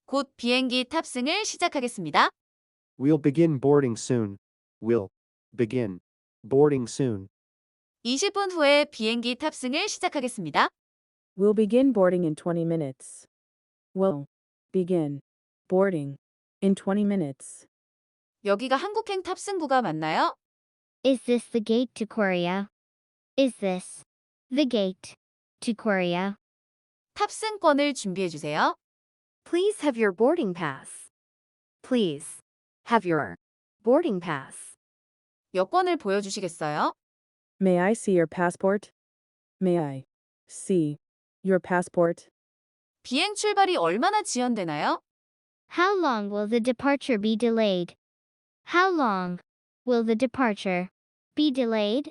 곧 비행기 탑승을 시작하겠습니다. We'll begin boarding soon. We'll begin boarding soon. 20분 후에 비행기 탑승을 시작하겠습니다. We'll begin boarding in 20 minutes. We'll begin boarding in 20 minutes. 여기가 한국행 탑승구가 맞나요? Is this the gate to Korea? Is this the gate to Korea? 탑승권을 준비해 주세요. Please have your boarding pass. Please have your boarding pass. 여권을 보여주시겠어요? May I see your passport? May I see your passport? 비행 출발이 얼마나 지연되나요? How long will the departure be delayed? How long will the departure be delayed?